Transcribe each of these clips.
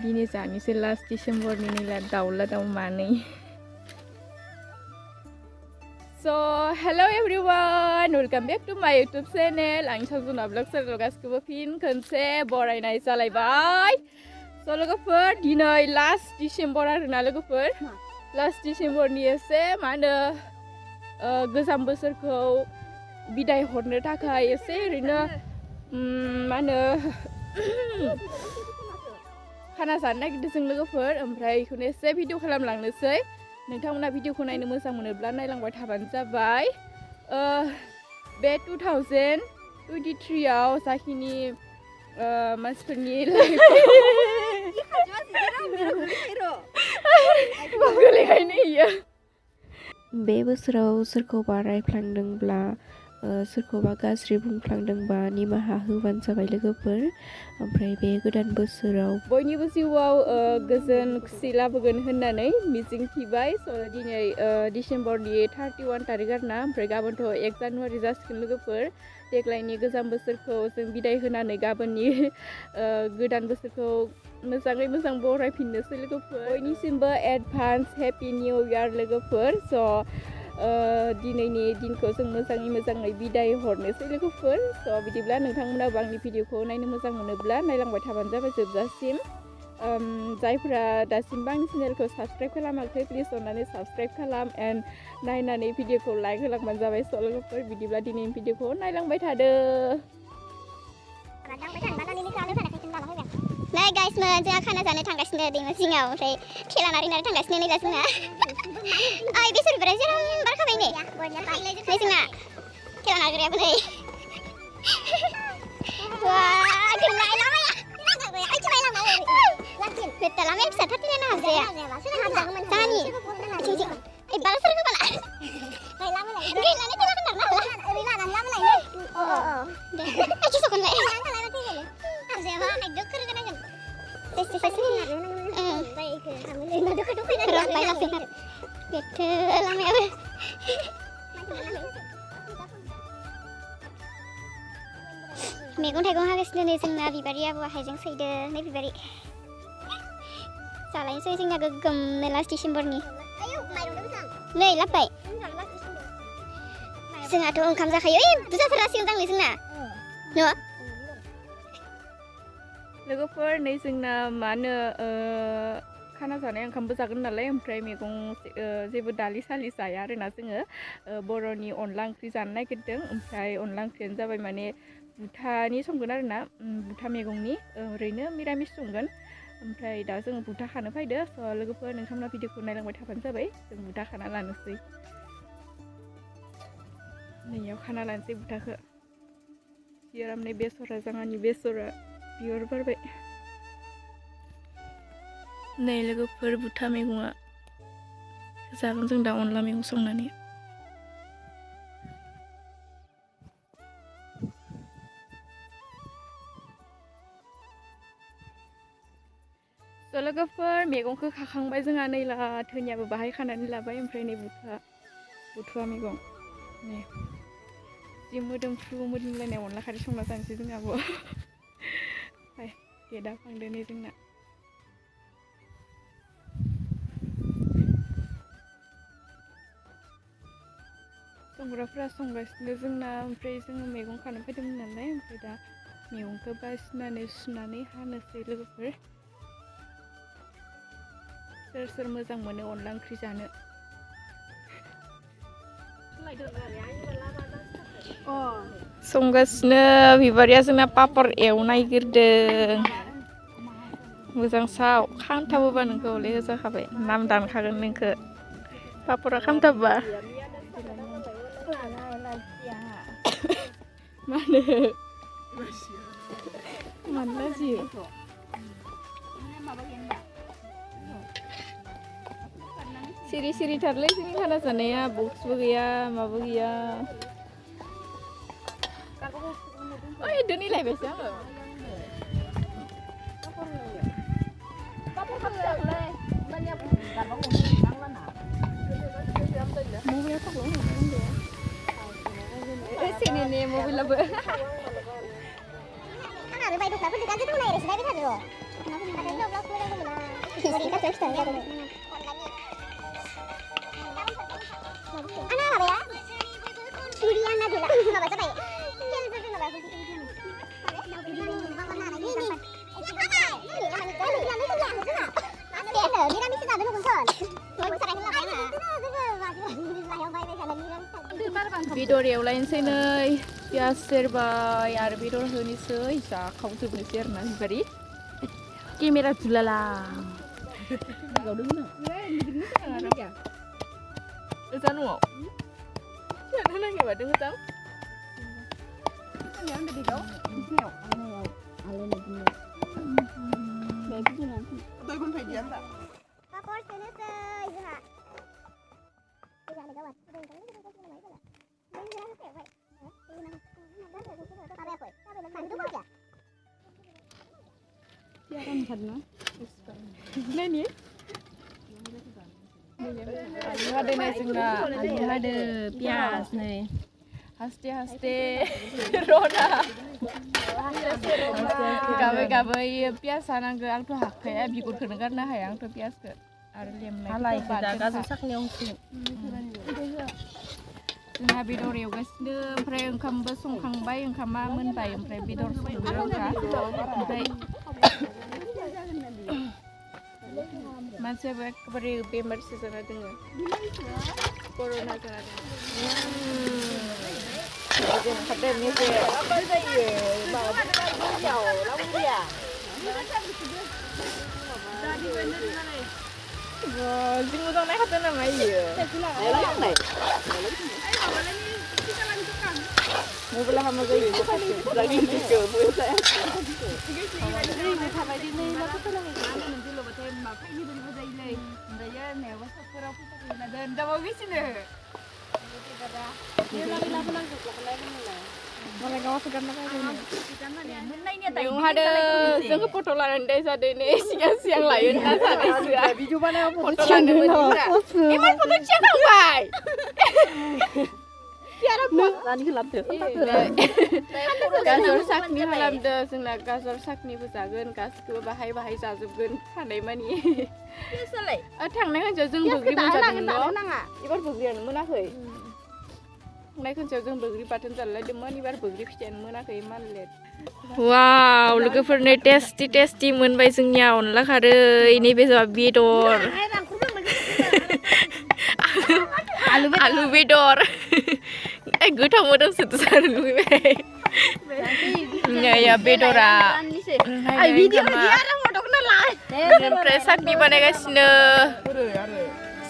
दिनै जानोसै लास्ट डिसेम्बरनि नैला दाउला दाउ मानै So hello everyone, welcome back to my YouTube channel. आं संजना ब्लग चेनेल गासिखौबो फिन खनसे बरायनाय जालायबाय. So लोगोफोर दिनै लास्ट डिसेम्बर आरोना लोगोफोर. लास्ट डिसेम्बरनि एसे मा होनो गोजाम बोसोरखौ बिदाय हरनो थाखाय एसे ओरैनो मा होनो खाना जानो नागिरदों जों लोगोफोर. ओमफ्राय बेखौनो एसे भिडिअ खालामलांनोसै. नोंथांमोना भिडिअखौ नायनो मोजां मोनोब्ला नायलांबाय थाबानो जाबाय. बे 2023 आव जाखिनि मानसिफोरनि बे बोसोराव सोरखौबा रायफ्लांदोंब्ला सोरखौबा गाज्रि बुंफ्लांदोंबा निमाहा होबानो जाबाय लोगोफोर. ओमफ्राय बे गोदान बोसोराव बयनिबो जिउआव गोजोन खुसि लाबोगोन होननानै मिजिंथिबाय. स' दिनै डिसेम्बरनि 31 तारिख आरोना. ओमफ्राय गाबोनथ' 1 जानुवारि जासिगोन लोगोफोर. देग्लायनि गोजाम बोसोरखौ जों बिदाय होनानै गाबोननि गोदान बोसोरखौ मोजाङै मोजां बरायफिननोसै लोगोफोर. बयनिसिमबो एडभान्स हेपि निउ इयार लोगोफोर. स' दिनैनि दिनखौ जों मोजाङै बिदाय हरनोसै लोगोफोर. स' बिदिब्ला नोंथांमोनाबो आंनि भिडिअखौ नायनो मोजां मोनोब्ला नायलांबाय थाबानो जाबाय जोबजासिम. जायफोरा दासिमबो आंनि चेनेलखौ साबस्क्राइब खालामाखै प्लिज अननानै साबस्क्राइब खालाम एन्ड नायनानै भिडिअखौ लाइक होलांबानो जाबाय. स' लोगोफोर बिदिब्ला दिनैनि भिडिअखौ नायलांबाय थादो. नै गाइसमोन जोंहा खाना जानो थांगासिनो दैमा जिङाव. ओमफ्राय थेला नारै थांगासिनो नै दा जोंना ओइ बेसर बिबारा जेराव बारखाबाय नै जोंना थेला नारग्रायाबो नै wah kemana namanya betul lah bisa tapi kan harus ya jangan nih balas terus kepala gini nanti kita kena oh deh aja sokon lah harus ya bang naik dokter kan aja betul lah ya मैगं थाइगं हागासिनो नै जोंना बिबारियाबो हाइजें सैदो नै बिबारि जालायनोसै जोंना गोग्गोमनो last डिसेम्बरनि नै लाबबाय जोंहाथ' ओंखाम जाखायो ओइ बुरजाथारासिगोन दांलै जोंना न' लोगोफोर नै जोंना मा होनो खाना जानाय ओंखामबो जागोन नालाय. ओमफ्राय मैगं जेबो दालि सालि जाया आरोना जोङो बर'नि अनला ओंख्रि जानो नागिरदों. ओमफ्राय अनला ओंख्रियानो जाबाय माने बुथानि संगोन आरोना बुथा मैगंनि ओरैनो मिरामिस संगोन. ओमफ्राय दा जोङो बुथा खानो फैदो. स' लोगोफोर नोंथांमोना भिडिअखौ नायलांबाय थाबानो जाबाय. जों बुथा खाना लानोसै. नैयाव खाना लानोसै बुथाखौ. सियारामनि बेसरा जोंहानि बेसरा बिबार बारबाय. नै लोगोफोर बुथा मैगङा जागोन जों दा अनला मैगं संनानै. स' लोगोफोर मैगंखौ खाखांबाय जोंहा नै ला धोनियाबो बाहाय खानानै लाबाय. ओमफ्राय नै बुथुवा मैगं नै जि मोदोमफ्रु मोदोमलायनाय अनला खारै संना जानोसै जोंहाबो. फाय गेदा फांदो नै जोंना संग्राफ्रा संगासिनो जोंना. ओमफ्राय जोङो मैगं खानो फैदोंमोन नालाय. ओमफ्राय दा मैगंखौ बासिनानै सुनानै हानोसै लोगोफोर. सोर सोर मोजां मोनो अनला ओंख्रि जानो संगासिनो बिबारिया जोंना पापर एवनो नागिरदों. मोजां साव खामथाबोबा नोंखौ हले होजाखाबाय नाम दानखागोन नोंखौ पापरा खामथाबबा मानो लाजियो सिरि सिरि थारलै जोंनि खाना जानाया. बक्सबो गैया माबो गैया. ओइ दोनैलायबायसो आङो मबाइलाबो duknaफोरजों गाज्रि दंना एरैसो नायबाय थादो र' ब्लग मोजां दंना ओरैनो गाज्रि खिथानो जादों आना माबाया सुरिया ना दोला माबा जाबाय केलफोरजों माबा बेदर एवलायनोसै नै पियास सेरबाय आरो बेदर होनोसै जाखावजोबनोसै आरो ना बिबारि केमेरा जुलाला ओजा न'आव फिसा नागिरबा दोङो जां Nani? Ada nih juga, ada pias nih. Haste Rona. Gawe pias sana ke ang tuh haknya bikur kedengar nah yang tuh pias ke. Ada lem lem. Alai kita kasih sak nyongsi. Nah bedor ya guys, oमफ्राय ओंखामबो संखांबाय ओंखामा मोनबाय ओमफ्राय बेदर संदों ओमफ्राय मानसियाबो एखेबारे बेमारसो जाना दोङो कर'ना जाना दोङो ओंखारदों मेजे मा जायो माबाफोर लावरिया जों मोजां नायखादों नामा इयो मबाइला हामा जायो lagi juga saya जों फट' लानानै जादों नै सिगां लायो ना सानैसोआ फट' लानो मोनदों इमान फट' थिखांबाय गाजर साखनि खालामदो जोंना गाजर साखनिबो जागोन गासिखौबो बाहाय जाजोबगोन थानाय मानि थांनाय खनसेयाव जों बोग्रि मोनजादोंमोन न' एबार बोग्रियानो मोनाखै थांनाय खनसेयाव जों बोग्रि बाथोन जालायदोंमोन एबार बोग्रि फिथाइयानो मोनाखै मानलेट वाव लोगोफोरनो टेस्टि मोनबाय जोंनिया अनला खारै नैबे जाबाय बेदर आलु बेदर गोथाव मोदोमसोथ' जानो लुगैबाय बेदरा ओमफ्राय साखनि बानायगासिनो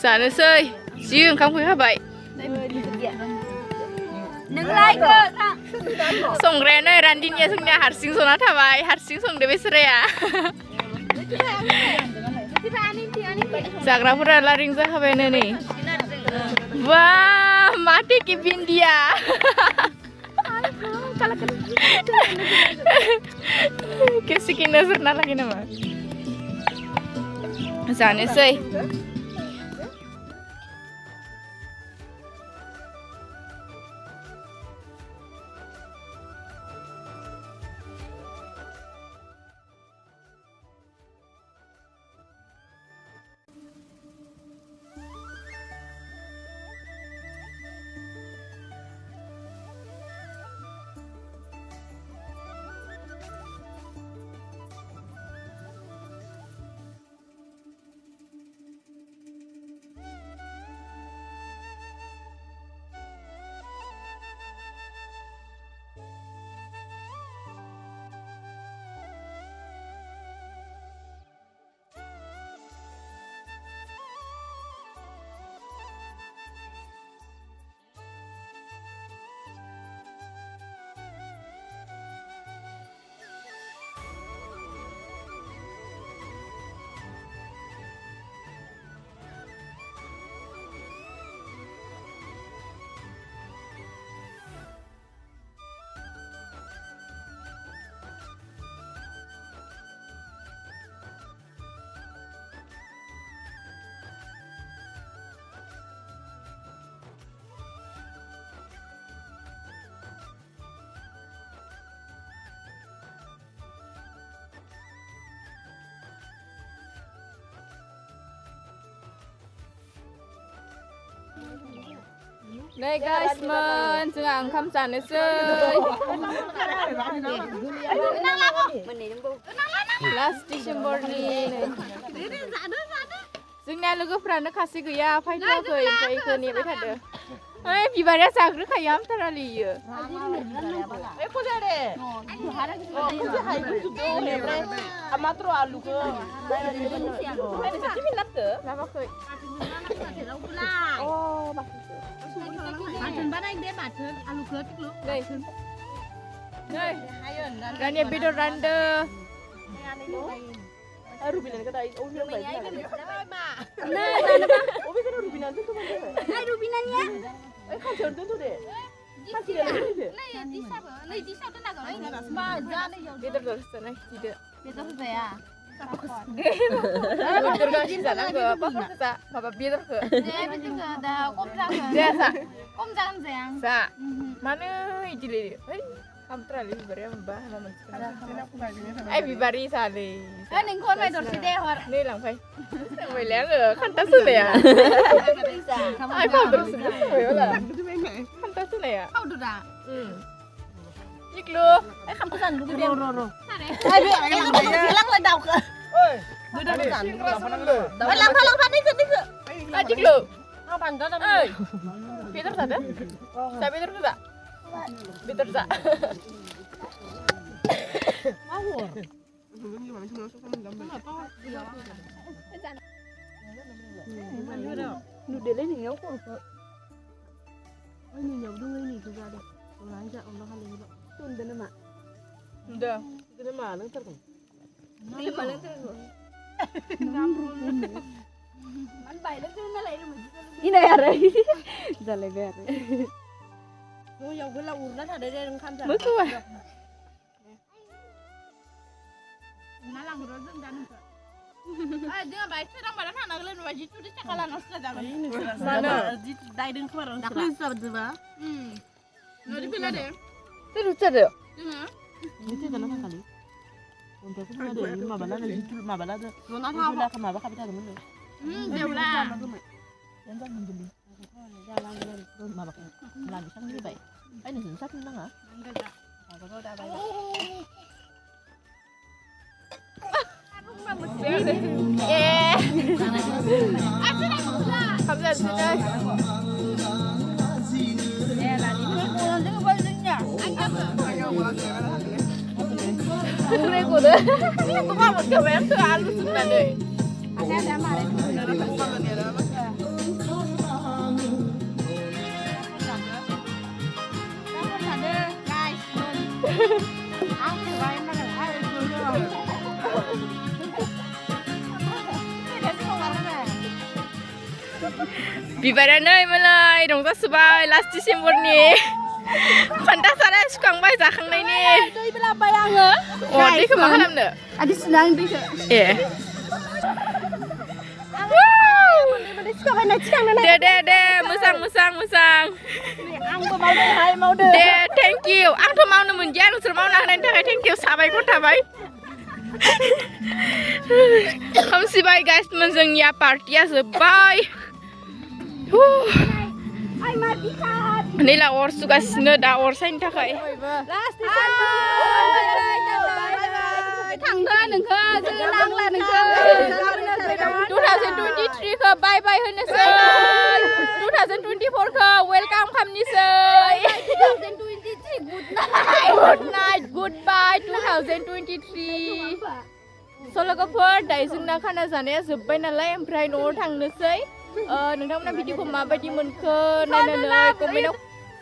जानोसै जि ओंखाम फैखाबाय संग्रायानो रान्दिनिया जोंनिया हारसिं जना थाबाय हारसिं संदो बेसराया जाग्राफोरा लारिं जाखाबायनो नै wah mati ki bindia kesikin nazar lagi nama जानोसै नै गाइसमोन जोंहा ओंखाम जानोसै लास्ट डिसेम्बरनि जोंनिया लोगोफ्रानो खासे गैया फैथ'वाखै ओमफ्राय इखो नेबाय थादो ओइ बिबारा जाग्रोखायो आमथारालि इयो Amatro aluko. लाबाखै नै दानिया बेदर रानदो Rubinan kata oh dia baik. Oh bisa rubinan tu mana? Hai rubinannya. Kan contoh tu deh. Masih ada lagi deh. Nei di satu nak orang ini. बेदर दरसना हिदो Betul saya. बेदर गासि जानांगो बाखो जा माबा बेदरखो Betul dah kom jangan. जा जा Kom jangan sayang. जा मानो इदिले है आमथारालि बिबारा माबा मा मोनसे ai बिबारि जाले Ningkon mai dorsi deh hor. नै लांफाय संबायलै आङो खान्था सोलाया ai पाउडार सोलाय होला खान्था सोलाया Kau dah. इक्लु Kamu kan dulu dia. Hilang lah dau ke. Lang ni ke. इक्लु ओइ बेदर जादो जा बेदरखो जा बेदर जा Nudele ni ngau ko. Tunda nama. Udah. Tunda mana terus? Ini ya re. Jalai ber. Oh yang gue urna ada dia yang kan. Betul. Nalang rozeng dan. Jangan baik sedang pada sana kalian wajib tu dia cakalan oslah jangan. Mana? Dai deng kemarin. Dak lu sabar coba. Nadi bila deh. Terus ada. Itu kan apa kali? Untuk aku ada lima balada, jutul lima balada. Mana apa? Lah kemana kapita temen lu? Dia ulah. Yang kan membeli. Jalan mabak. Lagi sang lebih baik. Ai nung sat nang ah. Kau dah baik. Eh. Kamsa sudah. Kure kuda. Itu mah mau coba yang halus sudah deh. बिबारानो मालाय रंजासोबाय last डिसेम्बरनि खान्था सारा सुखांबाय जाखांनायनि दै बेलाबाय आङो अ दैखौ मा खालामनो आदि सुनां दैखौ ए माने सुखाबाय ना थिखांनो दे मोजां आंबो मावदोंहाय मावदों दे थेंक इउ आंथ' मावनो मोनदिया नोंसोर मावनो हानायनि थाखाय थेंक इउ साबायखर थाबाय खोमसिबाय गाइसमोन जोंनिया पार्टिया जोब्बाय नैला अर सुगासिनो दा अर सायनो थाखाय थांदो नोंखौ जों नांला नोंखौ 2023 खौ बाय बाय होनोसै 2024 खौ वेलकाम खालामनोसै 2023 गुड नाइट गुड बाय 2023 सल'गोफोर दायो जोंना खाना जानाया जोब्बाय नालाय ओमफ्राय न'आव थांनोसै नोंथांमोना भिडिअखौ माबायदि मोनखो नायनानै कमेन्टआव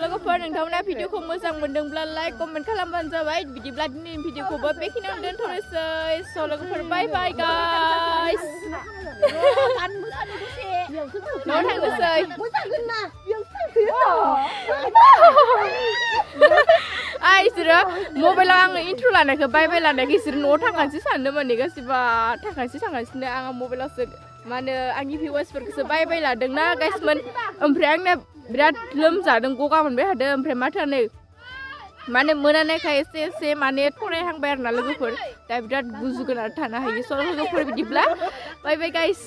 लोगोफोर नोंथांमोना भिडिअखौ मोजां मोनदोंब्ला लाइक कमेन्ट खालामबानो जाबाय बिदिब्ला दिनैनि भिडिअखौबो बेखिनियावनो दोनथ'नोसै स' लोगोफोर बाय बाय गाइस न'आव थांनोसै इसोरो मबाइलाव आङो इन्ट्र' लानायखौ बाय लानायखौ इसोरो न'आव थांगासिनो सानदों माने गासिबा थांगासिनो आङो मबाइलावसो मा होनो आंनि भिउवार्सफोरखौसो बाय लादोंना गाइसमोन ओमफ्राय आंना बिराद लोमजादों गगा मोनबाय थादों ओमफ्राय माथोआनो माने मोनानायखाय एसे माने फरायहांबाय आरोना लोगोफोर दा बिराद गुजुगोना थानो हायो स' लोगोफोर बिदिब्ला बाय गाइस